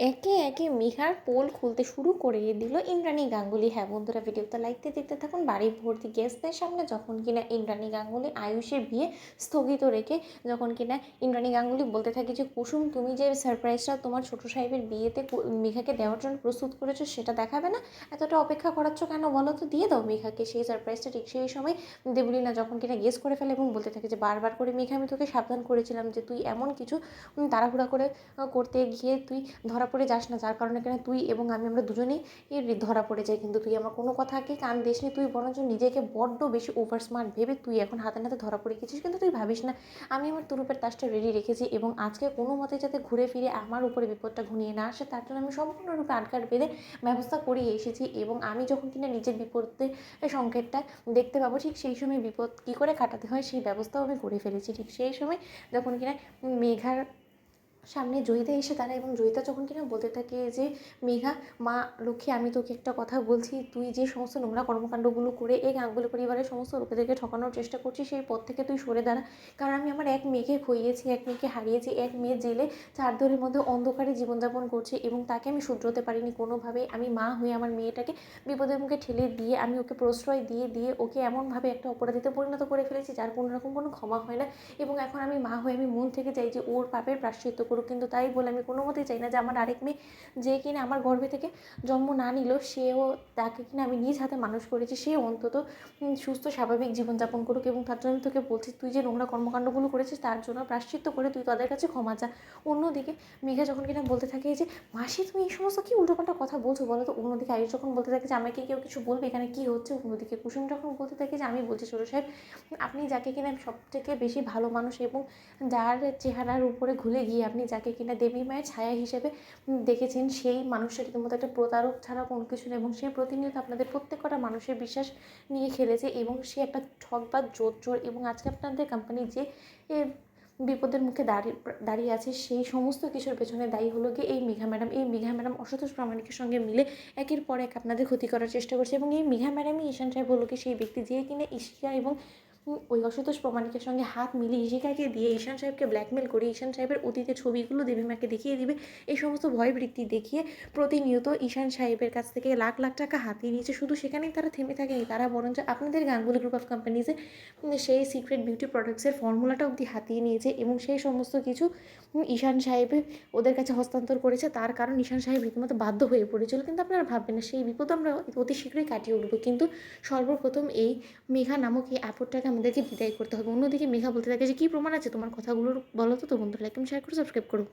একে একে মেঘার পোল খুলতে শুরু করে দিল ইন্দ্রাণী গাঙ্গুলি। হ্যাঁ বন্ধুরা, ভিডিওটা লাইকতে দেখতে থাকুন। বাড়ি ভর্তি গেস্টদের সামনে যখন কিনা ইন্দ্রাণী গাঙ্গুলি আয়ুষের বিয়ে স্থগিত রেখে যখন কিনা ইন্দ্রাণী গাঙ্গুলি বলতে থাকে যে কুসুম, তুমি যে সারপ্রাইজটা তোমার ছোটো সাহেবের বিয়েতে মেঘাকে দেওয়ার জন্য প্রস্তুত করেছো সেটা দেখাবে না, এতটা অপেক্ষা করাচ্ছ কেন বলো তো, দিয়ে দাও মেঘাকে সেই সারপ্রাইজটা। ঠিক সেই সময় দেবলীনা যখন কিনা গেস করে ফেলে এবং বলতে থাকে যে বারবার করে মেঘা, আমি তোকে সাবধান করেছিলাম যে তুই এমন কিছু তাড়াহুড়া করে করতে গিয়ে তুই ধরা পড়ে যাস না, যার কারণে কেন তুই এবং আমরা দুজনেই ধরা পড়ে যাই। কিন্তু তুই আমার কোনো কথাকে কান দিসনি, তুই বরঞ্চ নিজেকে বড্ড বেশি ওভার স্মার্ট ভেবে তুই এখন হাতে নাতে ধরা পড়ে গেছিস। কিন্তু তুই ভাবিস না আমি আমার তুরুপের তাসটা রেডি রেখেছি এবং আজকে কোনো মতে যাতে ঘুরে ফিরে আমার উপরে বিপদটা ঘনিয়ে না আসে তার জন্য আমি সম্পূর্ণরূপে আটকাট বেঁধে ব্যবস্থা করিয়ে এসেছি। এবং আমি যখন কিনা নিজের বিপদের সংকেতটা দেখতে পাবো, ঠিক সেই সময় বিপদ কী করে কাটাতে হয় সেই ব্যবস্থাও আমি করে ফেলেছি। ঠিক সেই সময় যখন কিনা মেঘার সামনে জয়িতা এসে দাঁড়ায় এবং জয়িতা যখন কিনা বলতে থাকে যে মেঘা, মা লক্ষ্মী, আমি তোকে একটা কথা বলছি, তুই যে সমস্ত নোংরা কর্মকাণ্ডগুলো করে এই গাঙ্গুলি পরিবারের সমস্ত লোকেদেরকে ঠকানোর চেষ্টা করছিস সেই পথ থেকে তুই সরে দাঁড়া। কারণ আমি আমার এক মেয়েকে খইয়েছি, এক মেয়েকে হারিয়েছি, এক মেয়ে জেলে চারদরের মধ্যে অন্ধকারে জীবনযাপন করছে এবং তাকে আমি শুধরোতে পারিনি কোনোভাবেই। আমি মা হয়ে আমার মেয়েটাকে বিপদের মুখে ঠেলে দিয়ে আমি ওকে প্রশ্রয় দিয়ে দিয়ে ওকে এমনভাবে একটা অপরাধীতে পরিণত করে ফেলেছি যার কোনো রকম কোনো ক্ষমা হয় না। এবং এখন আমি মা হয়ে আমি মন থেকে চাই যে ওর পাপের প্রায়শ্চিত্ত করুক। কিন্তু তাই বলে আমি কোনো মতেই চাই না যে আমার আরেক মেয়ে যে কিনা আমার গর্ভে থেকে জন্ম না নিল, সেও তাকে কিনা আমি নিজ হাতে মানুষ করেছি, সে অন্তত সুস্থ স্বাভাবিক জীবনযাপন করুক। এবং তার জন্য আমি তোকে বলছি, তুই যে নোংরা কর্মকাণ্ডগুলো করেছিস তার জন্য প্রায়শ্চিত্ত করে তুই তাদের কাছে ক্ষমা চা। অন্যদিকে মেঘা যখন কিনা বলতে থাকে যে মাসি, তুমি এই সমস্ত কি উল্টোপাল্টা কথা বলছো বলো তো। অন্যদিকে আয়ুষ যখন বলতে থাকে যে আমাকে কেউ কিছু বলবে এখানে কী হচ্ছে। অন্যদিকে কুসুম যখন বলতে থাকে যে আমি বলছি ছোটো সাহেব, আপনি যাকে কিনা সব থেকে বেশি ভালো মানুষ এবং যার চেহারার উপরে ঘুলে গিয়ে আপনি যাকে কিনা দেবী মায়ের ছায়া হিসেবে দেখেছেন, সেই মানুষটা রীতিমতো একটা প্রতারক ছাড়া কোনো কিছু নেই। এবং সে প্রতিনিয়ত আপনাদের প্রত্যেকটা মানুষের বিশ্বাস নিয়ে খেলেছে এবং সে একটা ঠকবাজ জোচ্চোর। এবং আজকে আপনাদের কোম্পানি যে বিপদের মুখে দাঁড়িয়ে আছে সেই সমস্ত কিছুর পেছনে দায়ী হলো গিয়ে এই মেঘা ম্যাডাম। এই মেঘা ম্যাডাম অসন্তোষ প্রামাণিকের সঙ্গে মিলে একের পর এক আপনাদের ক্ষতি করার চেষ্টা করছে। এবং এই মেঘা ম্যাডামই ঈশান সাহেব হলো কি সেই ব্যক্তি যে কিনা ঈশিকা এবং ওই অসন্তোষ প্রামাণিকের সঙ্গে হাত মিলিয়ে ঈশিকাকে দিয়ে ঈশান সাহেবকে ব্ল্যাকমেল করে ঈশান সাহেবের অতীতের ছবিগুলো দেবীমাকে দেখিয়ে দিবে। এই সমস্ত ভয়বৃত্তি দেখিয়ে প্রতিনিয়ত ঈশান সাহেবের কাছ থেকে লাখ লাখ টাকা হাতিয়ে নিয়েছে। শুধু সেখানেই তারা থেমে থাকেনি, তারা বরঞ্চ আপনাদের গাঙ্গুলি গ্রুপ অফ কোম্পানিজে সেই সিক্রেট বিউটি প্রোডাক্টসের ফর্মুলাটা অবধি হাতিয়ে নিয়েছে এবং সেই সমস্ত কিছু ঈশান সাহেবের ওদের কাছে হস্তান্তর করেছে। তার কারণ ঈশান সাহেব রীতিমতো বাধ্য হয়ে পড়েছিল। কিন্তু আপনারা ভাববেন না, সেই বিপদ আমরা অতি শীঘ্রই কাটিয়ে উঠবো। কিন্তু সর্বপ্রথম এই মেঘা নামক এই আপদটাকে আমাদেরকে বিদায় করতে হবে। অন্যদিকে মেঘা বলতে থাকে যে কী প্রমাণ আছে তোমার কথাগুলোর, বলো তো। বন্ধুরা লাইক, শেয়ার করো, সাবস্ক্রাইব করো।